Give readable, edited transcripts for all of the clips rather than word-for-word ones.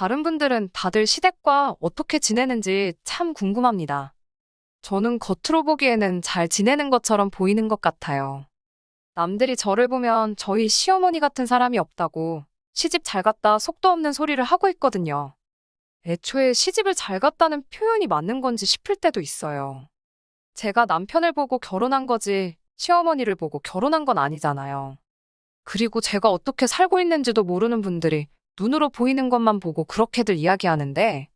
다른 분들은 다들 시댁과 어떻게 지내는지 참 궁금합니다. 저는 겉으로 보기에는 잘 지내는 것처럼 보이는 것 같아요. 남들이 저를 보면 저희 시어머니 같은 사람이 없다고 시집 잘 갔다 속도 없는 소리를 하고 있거든요. 애초에 시집을 잘 갔다는 표현이 맞는 건지 싶을 때도 있어요. 제가 남편을 보고 결혼한 거지 시어머니를 보고 결혼한 건 아니잖아요. 그리고 제가 어떻게 살고 있는지도 모르는 분들이 눈으로 보이는 것만 보고 그렇게들 이야기하는데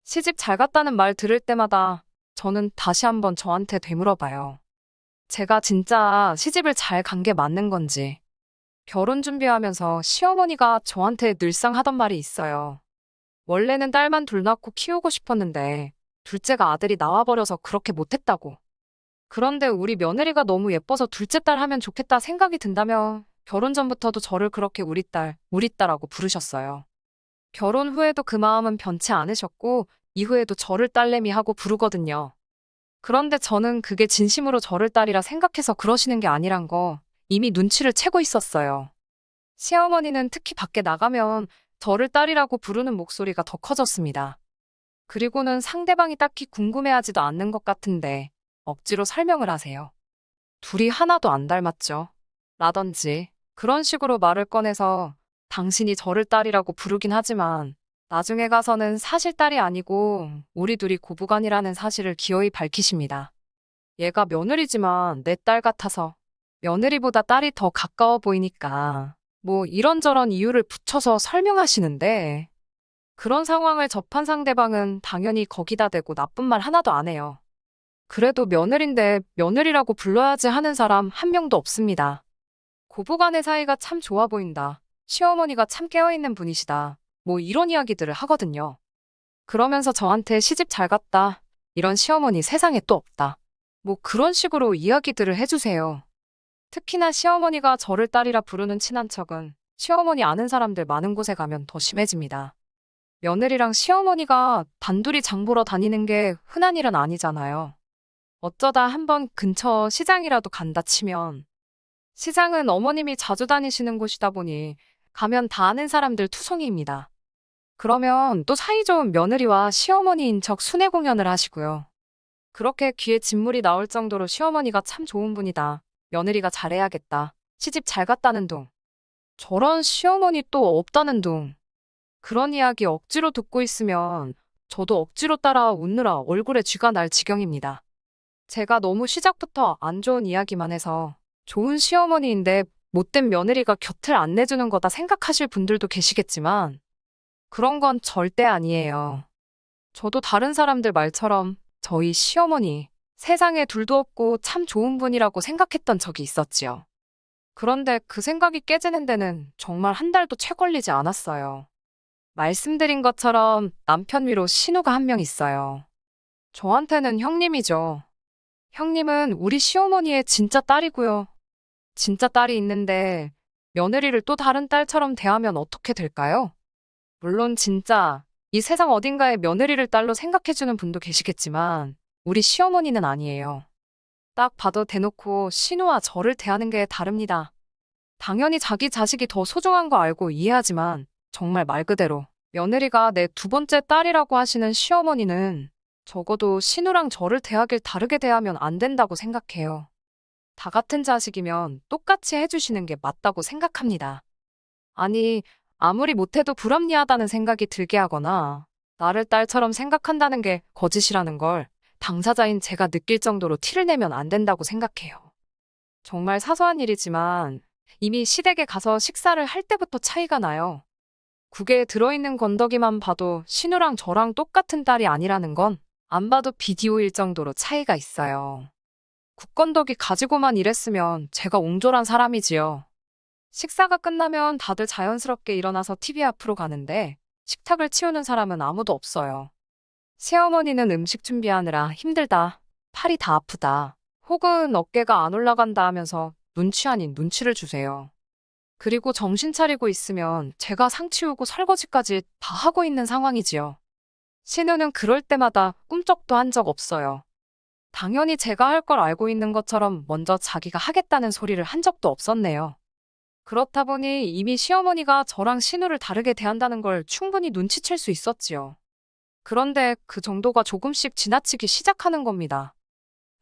시집 잘 갔다는 말 들을 때마다 저는 다시 한번 저한테 되물어봐요. 제가 진짜 시집을 잘 간 게 맞는 건지. 결혼 준비하면서 시어머니가 저한테 늘상 하던 말이 있어요. 원래는 딸만 둘 낳고 키우고 싶었는데 둘째가 아들이 나와버려서 그렇게 못했다고. 그런데 우리 며느리가 너무 예뻐서 둘째 딸 하면 좋겠다 생각이 든다며 결혼 전부터도 저를 그렇게 우리 딸하고 부르셨어요. 결혼 후에도 그 마음은 변치 않으셨고 이후에도 저를 딸내미 하고 부르거든요. 그런데 저는 그게 진심으로 저를 딸이라 생각해서 그러시는 게 아니란 거 이미 눈치를 채고 있었어요. 시어머니는 특히 밖에 나가면 저를 딸이라고 부르는 목소리가 더 커졌습니다. 그리고는 상대방이 딱히 궁금해하지도 않는 것 같은데 억지로 설명을 하세요. 둘이 하나도 안 닮았죠. 라던지 그런 식으로 말을 꺼내서 당신이 저를 딸이라고 부르긴 하지만 나중에 가서는 사실 딸이 아니고 우리 둘이 고부간이라는 사실을 기어이 밝히십니다. 얘가 며느리지만 내 딸 같아서 며느리보다 딸이 더 가까워 보이니까 뭐 이런저런 이유를 붙여서 설명하시는데 그런 상황을 접한 상대방은 당연히 거기다 대고 나쁜 말 하나도 안 해요. 그래도 며느린데 며느리라고 불러야지 하는 사람 한 명도 없습니다. 고부간의 사이가 참 좋아 보인다. 시어머니가 참 깨어있는 분이시다. 뭐 이런 이야기들을 하거든요. 그러면서 저한테 시집 잘 갔다. 이런 시어머니 세상에 또 없다. 뭐 그런 식으로 이야기들을 해주세요. 특히나 시어머니가 저를 딸이라 부르는 친한 척은 시어머니 아는 사람들 많은 곳에 가면 더 심해집니다. 며느리랑 시어머니가 단둘이 장 보러 다니는 게 흔한 일은 아니잖아요. 어쩌다 한번 근처 시장이라도 간다 치면 시장은 어머님이 자주 다니시는 곳이다 보니 가면 다 아는 사람들 투성이입니다. 그러면 또 사이좋은 며느리와 시어머니인 척 순회 공연을 하시고요. 그렇게 귀에 진물이 나올 정도로 시어머니가 참 좋은 분이다. 며느리가 잘해야겠다. 시집 잘 갔다는 둥. 저런 시어머니 또 없다는 둥. 그런 이야기 억지로 듣고 있으면 저도 억지로 따라 웃느라 얼굴에 쥐가 날 지경입니다. 제가 너무 시작부터 안 좋은 이야기만 해서 좋은 시어머니인데 못된 며느리가 곁을 안 내주는 거다 생각하실 분들도 계시겠지만 그런 건 절대 아니에요. 저도 다른 사람들 말처럼 저희 시어머니 세상에 둘도 없고 참 좋은 분이라고 생각했던 적이 있었지요. 그런데 그 생각이 깨지는 데는 정말 한 달도 채 걸리지 않았어요. 말씀드린 것처럼 남편 위로 신우가 한 명 있어요. 저한테는 형님이죠. 형님은 우리 시어머니의 진짜 딸이고요. 진짜 딸이 있는데 며느리를 또 다른 딸처럼 대하면 어떻게 될까요? 물론 진짜 이 세상 어딘가에 며느리를 딸로 생각해주는 분도 계시겠지만 우리 시어머니는 아니에요. 딱 봐도 대놓고 신우와 저를 대하는 게 다릅니다. 당연히 자기 자식이 더 소중한 거 알고 이해하지만 정말 말 그대로 며느리가 내 두 번째 딸이라고 하시는 시어머니는 적어도 신우랑 저를 대하길 다르게 대하면 안 된다고 생각해요. 다 같은 자식이면 똑같이 해주시는 게 맞다고 생각합니다. 아니, 아무리 못해도 불합리하다는 생각이 들게 하거나 나를 딸처럼 생각한다는 게 거짓이라는 걸 당사자인 제가 느낄 정도로 티를 내면 안 된다고 생각해요. 정말 사소한 일이지만 이미 시댁에 가서 식사를 할 때부터 차이가 나요. 국에 들어있는 건더기만 봐도 신우랑 저랑 똑같은 딸이 아니라는 건 안 봐도 비디오일 정도로 차이가 있어요. 국건더기 가지고만 일했으면 제가 옹졸한 사람이지요. 식사가 끝나면 다들 자연스럽게 일어나서 TV 앞으로 가는데 식탁을 치우는 사람은 아무도 없어요. 시어머니는 음식 준비하느라 힘들다, 팔이 다 아프다, 혹은 어깨가 안 올라간다 하면서 눈치 아닌 눈치를 주세요. 그리고 정신 차리고 있으면 제가 상 치우고 설거지까지 다 하고 있는 상황이지요. 신우는 그럴 때마다 꿈쩍도 한 적 없어요. 당연히 제가 할 걸 알고 있는 것처럼 먼저 자기가 하겠다는 소리를 한 적도 없었네요. 그렇다 보니 이미 시어머니가 저랑 신우를 다르게 대한다는 걸 충분히 눈치챌 수 있었지요. 그런데 그 정도가 조금씩 지나치기 시작하는 겁니다.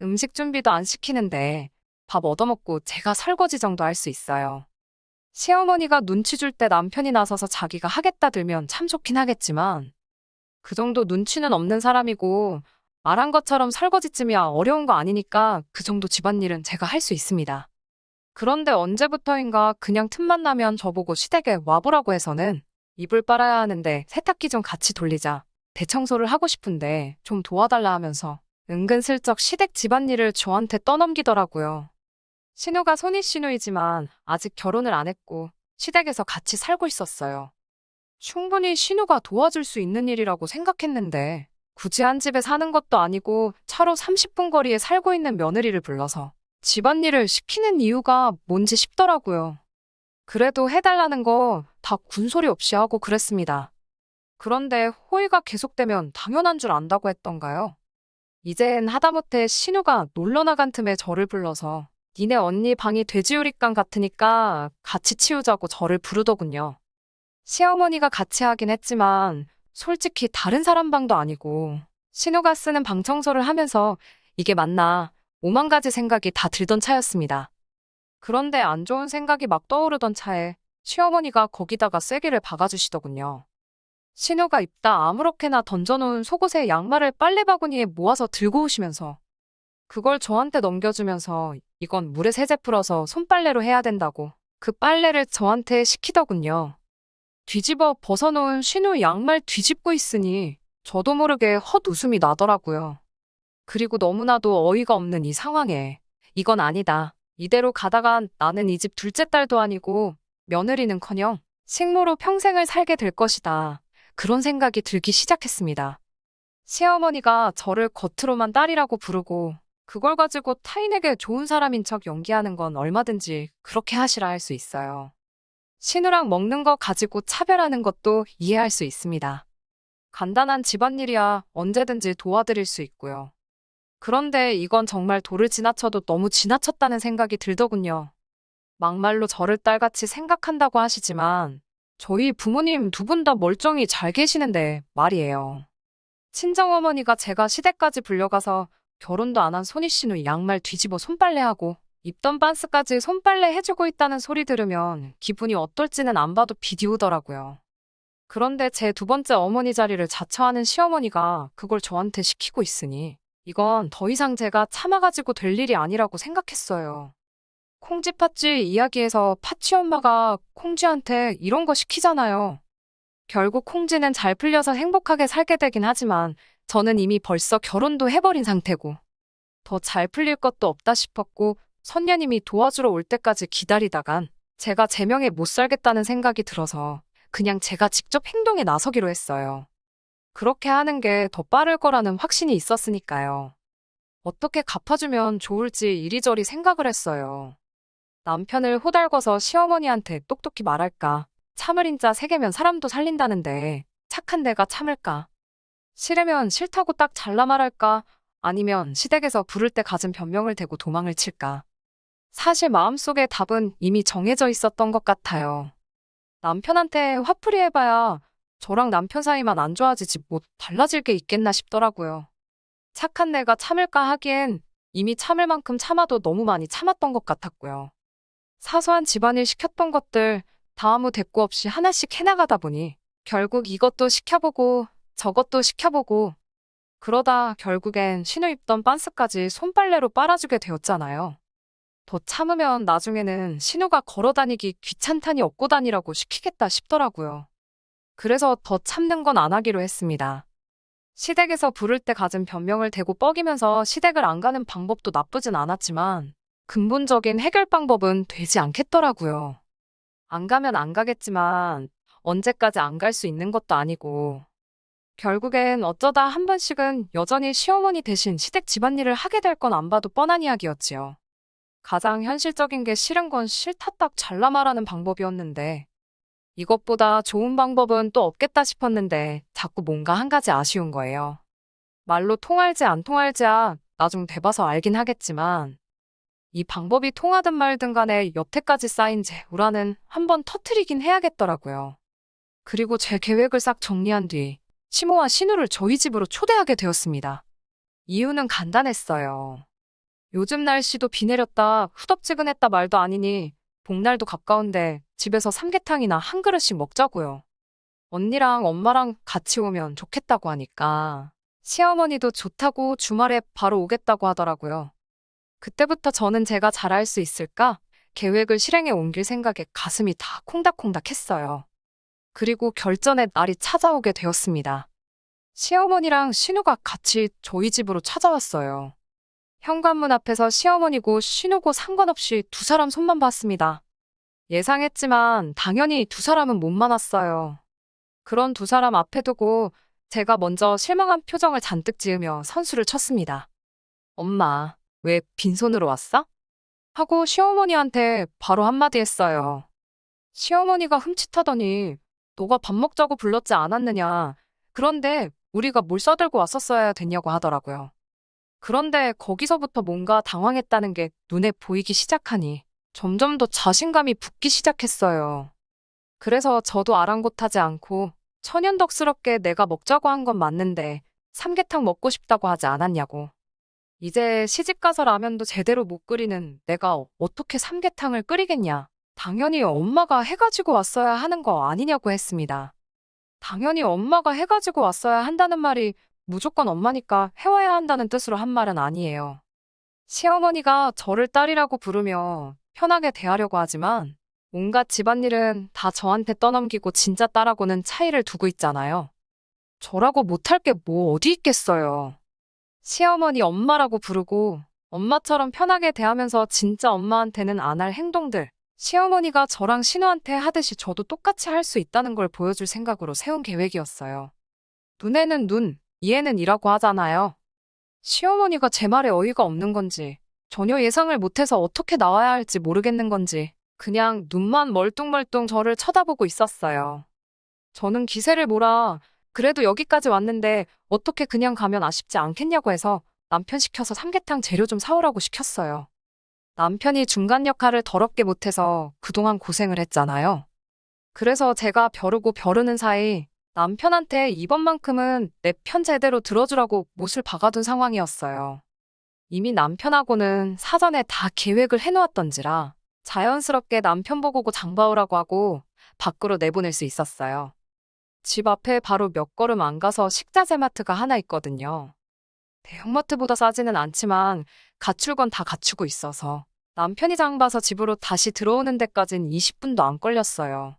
음식 준비도 안 시키는데 밥 얻어먹고 제가 설거지 정도 할 수 있어요. 시어머니가 눈치 줄 때 남편이 나서서 자기가 하겠다 들면 참 좋긴 하겠지만 그 정도 눈치는 없는 사람이고 말한 것처럼 설거지쯤이야 어려운 거 아니니까 그 정도 집안일은 제가 할 수 있습니다. 그런데 언제부터인가 그냥 틈만 나면 저보고 시댁에 와보라고 해서는 이불 빨아야 하는데 세탁기 좀 같이 돌리자. 대청소를 하고 싶은데 좀 도와달라 하면서 은근슬쩍 시댁 집안일을 저한테 떠넘기더라고요. 신우가 손윗신우이지만 아직 결혼을 안 했고 시댁에서 같이 살고 있었어요. 충분히 신우가 도와줄 수 있는 일이라고 생각했는데 굳이 한 집에 사는 것도 아니고 차로 30분 거리에 살고 있는 며느리를 불러서 집안일을 시키는 이유가 뭔지 싶더라고요. 그래도 해달라는 거 다 군소리 없이 하고 그랬습니다. 그런데 호의가 계속되면 당연한 줄 안다고 했던가요? 이젠 하다못해 신우가 놀러 나간 틈에 저를 불러서 니네 언니 방이 돼지우리缸 같으니까 같이 치우자고 저를 부르더군요. 시어머니가 같이 하긴 했지만 솔직히 다른 사람 방도 아니고 신우가 쓰는 방 청소를 하면서 이게 맞나 오만 가지 생각이 다 들던 차였습니다. 그런데 안 좋은 생각이 막 떠오르던 차에 시어머니가 거기다가 쐐기를 박아주시더군요. 신우가 입다 아무렇게나 던져놓은 속옷에 양말을 빨래바구니에 모아서 들고 오시면서 그걸 저한테 넘겨주면서 이건 물에 세제 풀어서 손빨래로 해야 된다고 그 빨래를 저한테 시키더군요. 뒤집어 벗어놓은 신우 양말 뒤집고 있으니 저도 모르게 헛웃음이 나더라고요. 그리고 너무나도 어이가 없는 이 상황에 이건 아니다. 이대로 가다간 나는 이 집 둘째 딸도 아니고 며느리는커녕 식모로 평생을 살게 될 것이다. 그런 생각이 들기 시작했습니다. 시어머니가 저를 겉으로만 딸이라고 부르고 그걸 가지고 타인에게 좋은 사람인 척 연기하는 건 얼마든지 그렇게 하시라 할 수 있어요. 신우랑 먹는 거 가지고 차별하는 것도 이해할 수 있습니다. 간단한 집안일이야 언제든지 도와드릴 수 있고요. 그런데 이건 정말 도를 지나쳐도 너무 지나쳤다는 생각이 들더군요. 막말로 저를 딸같이 생각한다고 하시지만 저희 부모님 두 분 다 멀쩡히 잘 계시는데 말이에요. 친정어머니가 제가 시댁까지 불려가서 결혼도 안 한 손이씨누 양말 뒤집어 손빨래하고 입던 반스까지 손빨래 해주고 있다는 소리 들으면 기분이 어떨지는 안 봐도 비디오더라고요. 그런데 제 두 번째 어머니 자리를 자처하는 시어머니가 그걸 저한테 시키고 있으니 이건 더 이상 제가 참아가지고 될 일이 아니라고 생각했어요. 콩쥐 팥쥐 이야기에서 팥쥐 엄마가 콩쥐한테 이런 거 시키잖아요. 결국 콩쥐는 잘 풀려서 행복하게 살게 되긴 하지만 저는 이미 벌써 결혼도 해버린 상태고 더 잘 풀릴 것도 없다 싶었고 선녀님이 도와주러 올 때까지 기다리다간 제가 제 명에 못 살겠다는 생각이 들어서 그냥 제가 직접 행동에 나서기로 했어요. 그렇게 하는 게 더 빠를 거라는 확신이 있었으니까요. 어떻게 갚아주면 좋을지 이리저리 생각을 했어요. 남편을 호달궈서 시어머니한테 똑똑히 말할까? 참을 인자 세 개면 사람도 살린다는데 착한 내가 참을까? 싫으면 싫다고 딱 잘라 말할까? 아니면 시댁에서 부를 때 갖은 변명을 대고 도망을 칠까? 사실 마음속에 답은 이미 정해져 있었던 것 같아요. 남편한테 화풀이 해봐야 저랑 남편 사이만 안 좋아지지 뭐 달라질 게 있겠나 싶더라고요. 착한 내가 참을까 하기엔 이미 참을 만큼 참아도 너무 많이 참았던 것 같았고요. 사소한 집안일 시켰던 것들 다 아무 대꾸 없이 하나씩 해나가다 보니 결국 이것도 시켜보고 저것도 시켜보고 그러다 결국엔 신우 입던 반스까지 손빨래로 빨아주게 되었잖아요. 더 참으면 나중에는 신우가 걸어다니기 귀찮다니 업고 다니라고 시키겠다 싶더라고요. 그래서 더 참는 건 안 하기로 했습니다. 시댁에서 부를 때 갖은 변명을 대고 뻐기면서 시댁을 안 가는 방법도 나쁘진 않았지만 근본적인 해결 방법은 되지 않겠더라고요. 안 가면 안 가겠지만 언제까지 안 갈 수 있는 것도 아니고 결국엔 어쩌다 한 번씩은 여전히 시어머니 대신 시댁 집안일을 하게 될 건 안 봐도 뻔한 이야기였지요. 가장 현실적인 게 싫은 건 싫다 딱 잘라 말하는 방법이었는데 이것보다 좋은 방법은 또 없겠다 싶었는데 자꾸 뭔가 한 가지 아쉬운 거예요. 말로 통할지 안 통할지야 나중 돼봐서 알긴 하겠지만 이 방법이 통하든 말든 간에 여태까지 쌓인 제 우라는 한번 터트리긴 해야겠더라고요. 그리고 제 계획을 싹 정리한 뒤 시모와 신우를 저희 집으로 초대하게 되었습니다. 이유는 간단했어요. 요즘 날씨도 비 내렸다 후덥지근했다 말도 아니니 복날도 가까운데 집에서 삼계탕이나 한 그릇씩 먹자고요. 언니랑 엄마랑 같이 오면 좋겠다고 하니까 시어머니도 좋다고 주말에 바로 오겠다고 하더라고요. 그때부터 저는 제가 잘할 수 있을까? 계획을 실행에 옮길 생각에 가슴이 다 콩닥콩닥 했어요. 그리고 결전의 날이 찾아오게 되었습니다. 시어머니랑 신우가 같이 저희 집으로 찾아왔어요. 현관문 앞에서 시어머니고 신우고 상관없이 두 사람 손만 봤습니다. 예상했지만 당연히 두 사람은 못 만났어요. 그런 두 사람 앞에 두고 제가 먼저 실망한 표정을 잔뜩 지으며 선수를 쳤습니다. 엄마, 왜 빈손으로 왔어? 하고 시어머니한테 바로 한마디 했어요. 시어머니가 흠칫하더니 너가 밥 먹자고 불렀지 않았느냐. 그런데 우리가 뭘 싸들고 왔었어야 됐냐고 하더라고요. 그런데 거기서부터 뭔가 당황했다는 게 눈에 보이기 시작하니 점점 더 자신감이 붙기 시작했어요. 그래서 저도 아랑곳하지 않고 천연덕스럽게 내가 먹자고 한 건 맞는데 삼계탕 먹고 싶다고 하지 않았냐고. 이제 시집가서 라면도 제대로 못 끓이는 내가 어떻게 삼계탕을 끓이겠냐. 당연히 엄마가 해가지고 왔어야 하는 거 아니냐고 했습니다. 당연히 엄마가 해가지고 왔어야 한다는 말이 무조건 엄마니까 해와야 한다는 뜻으로 한 말은 아니에요. 시어머니가 저를 딸이라고 부르며 편하게 대하려고 하지만 온갖 집안일은 다 저한테 떠넘기고 진짜 딸하고는 차이를 두고 있잖아요. 저라고 못할 게 뭐 어디 있겠어요. 시어머니 엄마라고 부르고 엄마처럼 편하게 대하면서 진짜 엄마한테는 안 할 행동들, 시어머니가 저랑 신우한테 하듯이 저도 똑같이 할 수 있다는 걸 보여줄 생각으로 세운 계획이었어요. 눈에는 눈, 이에는 이라고 하잖아요. 시어머니가 제 말에 어이가 없는 건지, 전혀 예상을 못해서 어떻게 나와야 할지 모르겠는 건지, 그냥 눈만 멀뚱멀뚱 저를 쳐다보고 있었어요. 저는 기세를 몰아 그래도 여기까지 왔는데 어떻게 그냥 가면 아쉽지 않겠냐고 해서 남편 시켜서 삼계탕 재료 좀 사오라고 시켰어요. 남편이 중간 역할을 더럽게 못해서 그동안 고생을 했잖아요. 그래서 제가 벼르고 벼르는 사이 남편한테 이번만큼은 내 편 제대로 들어주라고 못을 박아둔 상황이었어요. 이미 남편하고는 사전에 다 계획을 해놓았던지라 자연스럽게 남편 보고 장봐오라고 하고 밖으로 내보낼 수 있었어요. 집 앞에 바로 몇 걸음 안 가서 식자재 마트가 하나 있거든요. 대형마트보다 싸지는 않지만 갖출 건 다 갖추고 있어서 남편이 장 봐서 집으로 다시 들어오는 데까진 20분도 안 걸렸어요.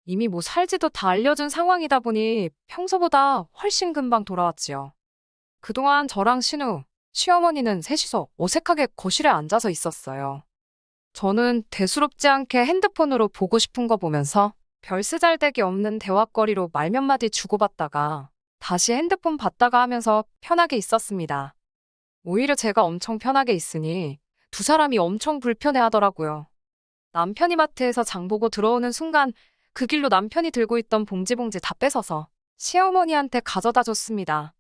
이미 뭐 살지도 다 알려준 상황이다 보니 평소보다 훨씬 금방 돌아왔지요. 그동안 저랑 신우, 시어머니는 셋이서 어색하게 거실에 앉아서 있었어요. 저는 대수롭지 않게 핸드폰으로 보고 싶은 거 보면서 별 쓰잘데기 없는 대화거리로 말 몇 마디 주고받다가 다시 핸드폰 봤다가 하면서 편하게 있었습니다. 오히려 제가 엄청 편하게 있으니 두 사람이 엄청 불편해하더라고요. 남편이 마트에서 장 보고 들어오는 순간 그 길로 남편이 들고 있던 봉지 다 뺏어서 시어머니한테 가져다 줬습니다.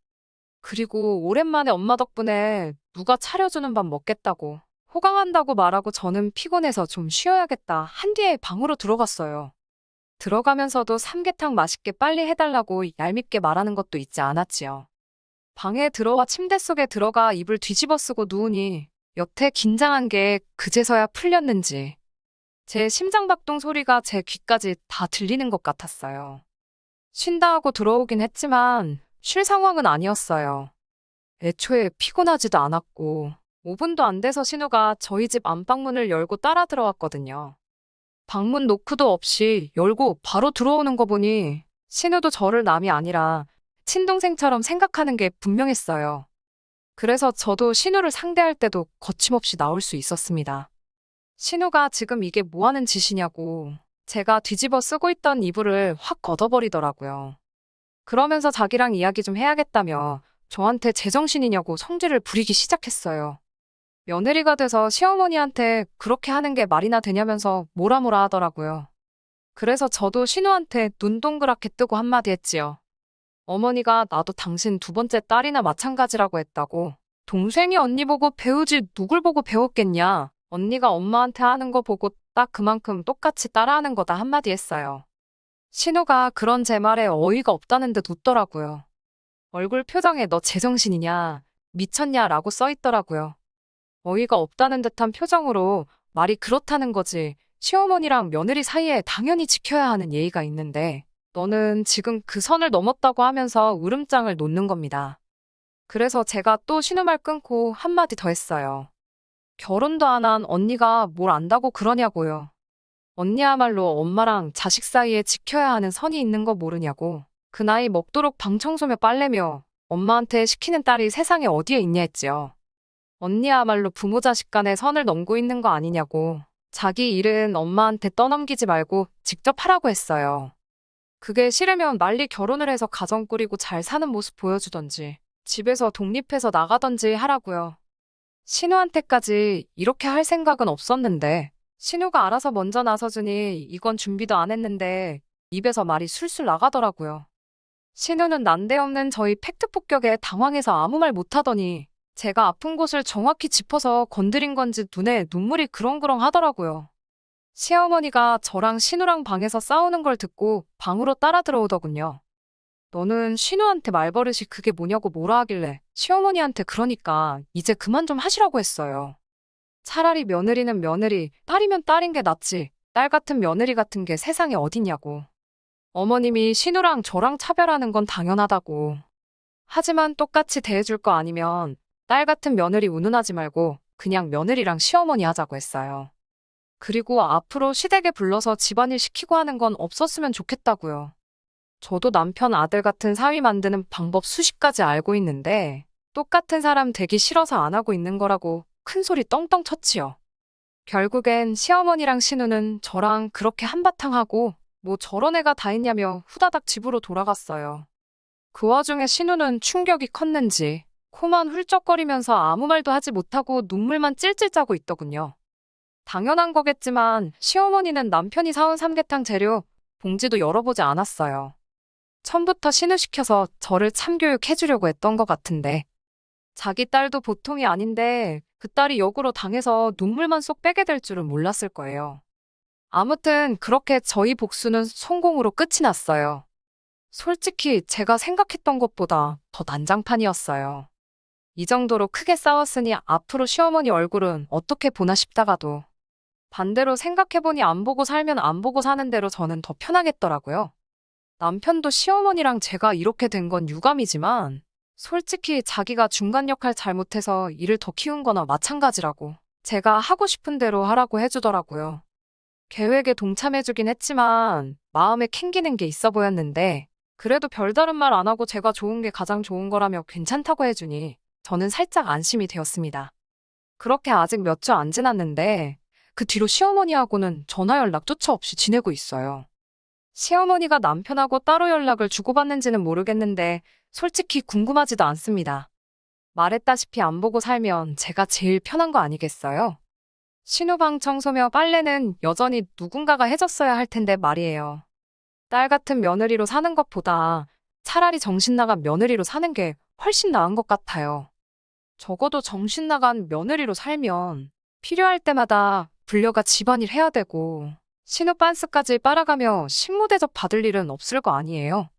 그리고 오랜만에 엄마 덕분에 누가 차려주는 밥 먹겠다고 호강한다고 말하고 저는 피곤해서 좀 쉬어야겠다 한 뒤에 방으로 들어갔어요. 들어가면서도 삼계탕 맛있게 빨리 해달라고 얄밉게 말하는 것도 잊지 않았지요. 방에 들어와 침대 속에 들어가 이불 뒤집어 쓰고 누우니 여태 긴장한 게 그제서야 풀렸는지 제 심장박동 소리가 제 귀까지 다 들리는 것 같았어요. 쉰다 하고 들어오긴 했지만 쉴 상황은 아니었어요. 애초에 피곤하지도 않았고 5분도 안 돼서 신우가 저희 집 안방문을 열고 따라 들어왔거든요. 방문 노크도 없이 열고 바로 들어오는 거 보니 신우도 저를 남이 아니라 친동생처럼 생각하는 게 분명했어요. 그래서 저도 신우를 상대할 때도 거침없이 나올 수 있었습니다. 신우가 지금 이게 뭐 하는 짓이냐고 제가 뒤집어 쓰고 있던 이불을 확 걷어버리더라고요. 그러면서 자기랑 이야기 좀 해야겠다며 저한테 제정신이냐고 성질을 부리기 시작했어요. 며느리가 돼서 시어머니한테 그렇게 하는 게 말이나 되냐면서 뭐라 하더라고요. 그래서 저도 신우한테 눈 동그랗게 뜨고 한마디 했지요. 어머니가 나도 당신 두 번째 딸이나 마찬가지라고 했다고. 동생이 언니 보고 배우지 누굴 보고 배웠겠냐. 언니가 엄마한테 하는 거 보고 딱 그만큼 똑같이 따라하는 거다 한마디 했어요. 신우가 그런 제 말에 어이가 없다는 듯 웃더라고요. 얼굴 표정에 너 제정신이냐, 미쳤냐 라고 써 있더라고요. 어이가 없다는 듯한 표정으로 말이 그렇다는 거지. 시어머니랑 며느리 사이에 당연히 지켜야 하는 예의가 있는데 너는 지금 그 선을 넘었다고 하면서 울음장을 놓는 겁니다. 그래서 제가 또 신우말 끊고 한마디 더 했어요. 결혼도 안 한 언니가 뭘 안다고 그러냐고요. 언니야말로 엄마랑 자식 사이에 지켜야 하는 선이 있는 거 모르냐고. 그 나이 먹도록 방 청소며 빨래며 엄마한테 시키는 딸이 세상에 어디에 있냐 했지요. 언니야말로 부모 자식 간의 선을 넘고 있는 거 아니냐고. 자기 일은 엄마한테 떠넘기지 말고 직접 하라고 했어요. 그게 싫으면 빨리 결혼을 해서 가정 꾸리고 잘 사는 모습 보여주던지 집에서 독립해서 나가던지 하라고요. 신우한테까지 이렇게 할 생각은 없었는데 신우가 알아서 먼저 나서주니 이건 준비도 안 했는데 입에서 말이 술술 나가더라고요. 신우는 난데없는 저희 팩트 폭격에 당황해서 아무 말 못하더니 제가 아픈 곳을 정확히 짚어서 건드린 건지 눈에 눈물이 그렁그렁 하더라고요. 시어머니가 저랑 신우랑 방에서 싸우는 걸 듣고 방으로 따라 들어오더군요. 너는 신우한테 말버릇이 그게 뭐냐고 뭐라 하길래 시어머니한테 그러니까 이제 그만 좀 하시라고 했어요. 차라리 며느리는 며느리, 딸이면 딸인 게 낫지. 딸 같은 며느리 같은 게 세상에 어딨냐고. 어머님이 신우랑 저랑 차별하는 건 당연하다고. 하지만 똑같이 대해줄 거 아니면 딸 같은 며느리 운운하지 말고 그냥 며느리랑 시어머니 하자고 했어요. 그리고 앞으로 시댁에 불러서 집안일 시키고 하는 건 없었으면 좋겠다고요. 저도 남편 아들 같은 사위 만드는 방법 수십 가지 알고 있는데 똑같은 사람 되기 싫어서 안 하고 있는 거라고 큰 소리 떵떵 쳤지요. 결국엔 시어머니랑 신우는 저랑 그렇게 한바탕 하고 뭐 저런 애가 다 있냐며 후다닥 집으로 돌아갔어요. 그 와중에 신우는 충격이 컸는지 코만 훌쩍거리면서 아무 말도 하지 못하고 눈물만 찔찔 짜고 있더군요. 당연한 거겠지만 시어머니는 남편이 사온 삼계탕 재료 봉지도 열어보지 않았어요. 처음부터 신우시켜서 저를 참교육해주려고 했던 것 같은데 자기 딸도 보통이 아닌데 그 딸이 역으로 당해서 눈물만 쏙 빼게 될 줄은 몰랐을 거예요. 아무튼 그렇게 저희 복수는 성공으로 끝이 났어요. 솔직히 제가 생각했던 것보다 더 난장판이었어요. 이 정도로 크게 싸웠으니 앞으로 시어머니 얼굴은 어떻게 보나 싶다가도 반대로 생각해보니 안 보고 살면 안 보고 사는 대로 저는 더 편하겠더라고요. 남편도 시어머니랑 제가 이렇게 된 건 유감이지만 솔직히 자기가 중간 역할 잘못해서 일을 더 키운 거나 마찬가지라고 제가 하고 싶은 대로 하라고 해주더라고요. 계획에 동참해주긴 했지만 마음에 캥기는 게 있어 보였는데 그래도 별다른 말 안 하고 제가 좋은 게 가장 좋은 거라며 괜찮다고 해주니 저는 살짝 안심이 되었습니다. 그렇게 아직 몇 주 안 지났는데 그 뒤로 시어머니하고는 전화 연락조차 없이 지내고 있어요. 시어머니가 남편하고 따로 연락을 주고받는지는 모르겠는데 솔직히 궁금하지도 않습니다. 말했다시피 안 보고 살면 제가 제일 편한 거 아니겠어요? 신우방 청소며 빨래는 여전히 누군가가 해줬어야 할 텐데 말이에요. 딸 같은 며느리로 사는 것보다 차라리 정신 나간 며느리로 사는 게 훨씬 나은 것 같아요. 적어도 정신 나간 며느리로 살면 필요할 때마다 불려가 집안일 해야 되고 신우 빤스까지 빨아가며 식무대접 받을 일은 없을 거 아니에요.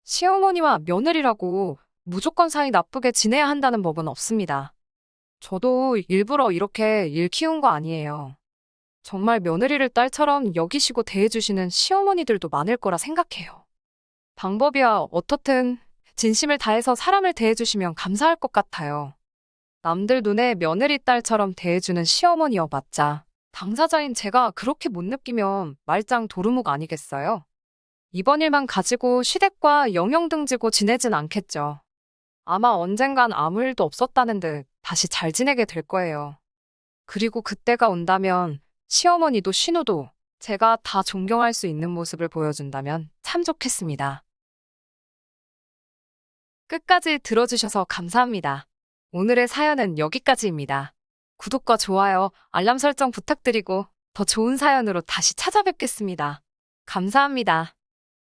시어머니와 며느리라고 무조건 사이 나쁘게 지내야 한다는 법은 없습니다. 저도 일부러 이렇게 일 키운 거 아니에요. 정말 며느리를 딸처럼 여기시고 대해주시는 시어머니들도 많을 거라 생각해요. 방법이야 어떻든 진심을 다해서 사람을 대해주시면 감사할 것 같아요. 남들 눈에 며느리 딸처럼 대해주는 시어머니여 맞자 당사자인 제가 그렇게 못 느끼면 말짱 도루묵 아니겠어요? 이번 일만 가지고 시댁과 영영등지고 지내진 않겠죠. 아마 언젠간 아무 일도 없었다는 듯 다시 잘 지내게 될 거예요. 그리고 그때가 온다면 시어머니도 신우도 제가 다 존경할 수 있는 모습을 보여준다면 참 좋겠습니다. 끝까지 들어주셔서 감사합니다. 오늘의 사연은 여기까지입니다. 구독과 좋아요, 알람 설정 부탁드리고 더 좋은 사연으로 다시 찾아뵙겠습니다. 감사합니다.